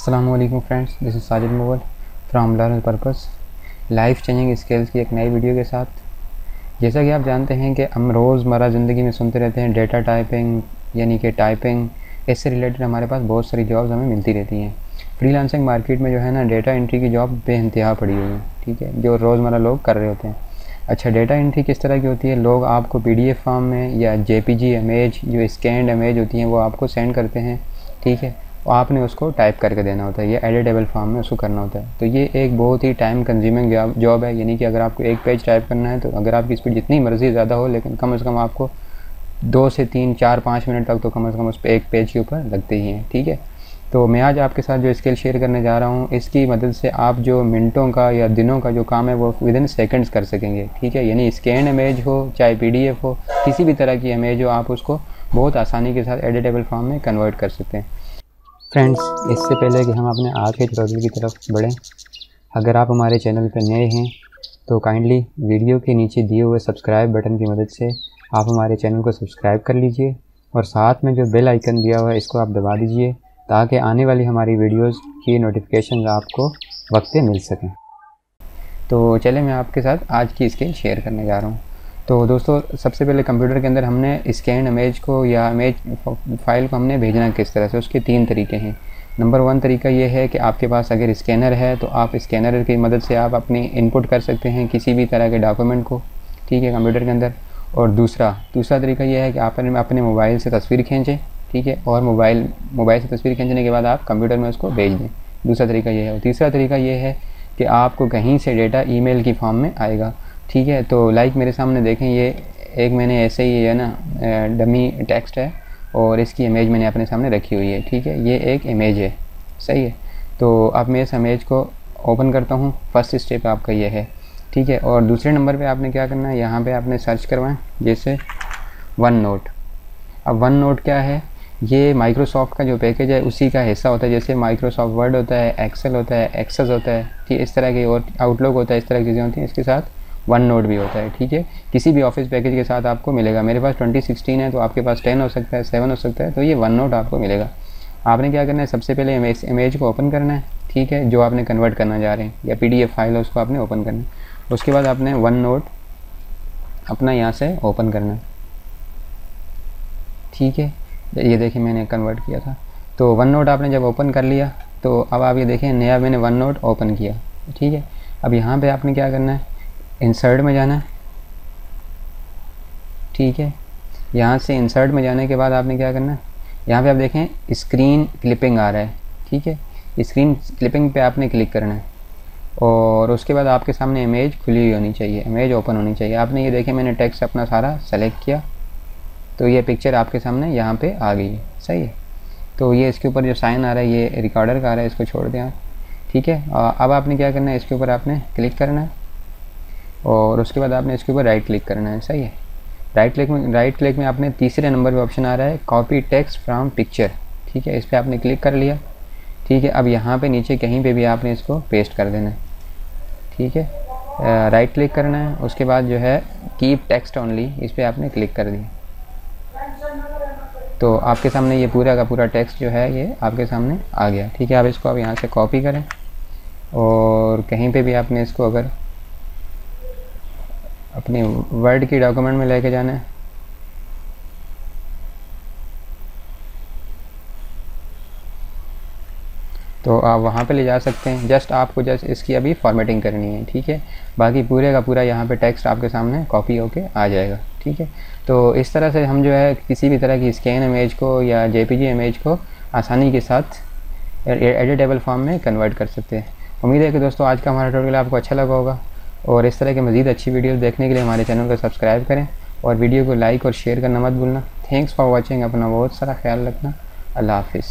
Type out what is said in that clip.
अस्सलामुअलैकुम friends, this is Sajid Mughal from learn purpose life changing skills की एक नई वीडियो के साथ। जैसा कि आप जानते हैं कि हम रोज़मर्रा ज़िंदगी में सुनते रहते हैं डेटा टाइपिंग यानी कि टाइपिंग, इससे रिलेटेड हमारे पास बहुत सारी जॉब्स हमें मिलती रहती हैं। फ्रीलांसिंग मार्केट में जो है ना, डेटा एंट्री की जॉब बेइंतहा पड़ी हुई है, ठीक है, जो रोज़मर्रा लोग कर रहे होते हैं। अच्छा, डेटा एंट्री किस तरह की होती है? लोग आपको PDF फॉर्म में या JPG इमेज, जो स्कैन्ड इमेज होती हैं, वो आपको सेंड करते हैं, ठीक है, और आपने उसको टाइप करके देना होता है या एडिटेबल फॉर्म में उसको करना होता है। तो ये एक बहुत ही टाइम कंज्यूमिंग जॉब है, यानी कि अगर आपको एक पेज टाइप करना है तो अगर आपकी स्पीड जितनी मर्ज़ी ज़्यादा हो, लेकिन कम से कम आपको 2 से 3, 4, 5 मिनट तक तो कम से कम उस पर एक पेज के ऊपर लगते ही हैं, ठीक है। तो मैं आज आपके साथ जो स्किल शेयर करने जा रहा हूँ, इसकी मदद से आप जो मिनटों का या दिनों का जो काम है वो विदिन सेकंड्स कर सकेंगे, ठीक है। यानी स्कैन इमेज हो चाहे PDF हो, किसी भी तरह की इमेज हो, आप उसको बहुत आसानी के साथ एडिटेबल फॉर्म में कन्वर्ट कर सकते हैं। फ्रेंड्स, इससे पहले कि हम अपने आज के ट्यूटोरियल की तरफ बढ़ें, अगर आप हमारे चैनल पर नए हैं तो काइंडली वीडियो के नीचे दिए हुए सब्सक्राइब बटन की मदद से आप हमारे चैनल को सब्सक्राइब कर लीजिए और साथ में जो बेल आइकन दिया हुआ है इसको आप दबा दीजिए, ताकि आने वाली हमारी वीडियोस की नोटिफिकेशन आपको वक्त पे मिल सकें। तो चलिए मैं आपके साथ आज की स्किल शेयर करने जा रहा हूँ। तो दोस्तों, सबसे पहले कंप्यूटर के अंदर हमने स्कैन इमेज को या इमेज फाइल को हमने भेजना किस तरह से, उसके 3 तरीके हैं। नंबर 1 तरीका ये है कि आपके पास अगर स्कैनर है तो आप स्कैनर की मदद से आप अपनी इनपुट कर सकते हैं किसी भी तरह के डॉक्यूमेंट को, ठीक है, कंप्यूटर के अंदर। और दूसरा तरीका ये है कि आप अपने मोबाइल से तस्वीर खींचें, ठीक है, और मोबाइल से तस्वीर खींचने के बाद आप कंप्यूटर में उसको भेज दें। दूसरा तरीका ये है। और तीसरा तरीका ये है कि आपको कहीं से डेटा ईमेल की फॉर्म में आएगा, ठीक है। तो लाइक मेरे सामने देखें, ये एक मैंने ऐसे ही है ना डमी टेक्स्ट है और इसकी इमेज मैंने अपने सामने रखी हुई है, ठीक है, ये एक इमेज है, सही है। तो अब मैं इस इमेज को ओपन करता हूँ। फर्स्ट स्टेप आपका ये है, ठीक है। और दूसरे नंबर पे आपने क्या करना है, यहाँ पे आपने सर्च करवाएं जैसे वन नोट। अब वन नोट क्या है? ये माइक्रोसॉफ्ट का जो पैकेज है उसी का हिस्सा होता है। जैसे माइक्रोसॉफ्ट वर्ड होता है, एक्सेल होता है, एक्सेस होता है, ठीक, इस तरह के, और आउटलुक होता है, इस तरह की चीज़ें होती हैं। इसके साथ वन नोट भी होता है, ठीक है, किसी भी ऑफिस पैकेज के साथ आपको मिलेगा। मेरे पास 2016 है तो आपके पास 10 हो सकता है, 7 हो सकता है, तो ये वन नोट आपको मिलेगा। आपने क्या करना है, सबसे पहले इमेज को ओपन करना है, ठीक है, जो आपने कन्वर्ट करना जा रहे हैं, या PDF फाइल है उसको आपने ओपन करना है। उसके बाद आपने वन नोट अपना यहाँ से ओपन करना है, ठीक है। ये देखिए मैंने कन्वर्ट किया था। तो वन नोट आपने जब ओपन कर लिया तो अब आप ये देखें, नया मैंने वन नोट ओपन किया, ठीक है। अब यहाँ पे आपने क्या करना है, इंसर्ट में जाना है, ठीक है। यहाँ से इंसर्ट में जाने के बाद आपने क्या करना है, यहाँ पे आप देखें स्क्रीन क्लिपिंग आ रहा है, ठीक है, स्क्रीन क्लिपिंग पे आपने क्लिक करना है और उसके बाद आपके सामने इमेज खुली हुई होनी चाहिए, इमेज ओपन होनी चाहिए। आपने ये देखें मैंने टेक्स्ट अपना सारा सेलेक्ट किया तो ये पिक्चर आपके सामने यहाँ पे आ गई है, सही है। तो ये इसके ऊपर जो साइन आ रहा है ये रिकॉर्डर का आ रहा है, इसको छोड़ दें आप, ठीक है। अब आपने क्या करना है, इसके ऊपर आपने क्लिक करना है और उसके बाद आपने इसके ऊपर राइट क्लिक करना है, सही है। राइट क्लिक में आपने तीसरे नंबर पे ऑप्शन आ रहा है कॉपी टेक्स्ट फ्रॉम पिक्चर, ठीक है, इस पर आपने क्लिक कर लिया, ठीक है। अब यहाँ पे नीचे कहीं पे भी आपने इसको पेस्ट कर देना है, ठीक है। राइट क्लिक करना है, उसके बाद जो है कीप टेक्स्ट ओनली, इस पर आपने क्लिक कर दिया तो आपके सामने ये पूरा का पूरा टेक्स्ट जो है ये आपके सामने आ गया, ठीक है। आप इसको अब यहाँ से कॉपी करें और कहीं पे भी आपने इसको अगर अपने वर्ड की डॉक्यूमेंट में लेके जाना है तो आप वहाँ पे ले जा सकते हैं। जस्ट आपको इसकी अभी फॉर्मेटिंग करनी है, ठीक है। बाकी पूरे का पूरा यहाँ पे टेक्स्ट आपके सामने कॉपी होके आ जाएगा, ठीक है। तो इस तरह से हम जो है किसी भी तरह की स्कैन इमेज को या JPG इमेज को आसानी के साथ एडिटेबल फॉर्म में कन्वर्ट कर सकते हैं। उम्मीद है कि दोस्तों आज का हमारा ट्यूटोरियल आपको अच्छा लगा होगा और इस तरह के मज़ीद अच्छी वीडियोज़ देखने के लिए हमारे चैनल को सब्सक्राइब करें और वीडियो को लाइक और शेयर करना मत भूलना। Thanks for watching. अपना बहुत सारा ख्याल रखना। अल्लाह हाफिज़।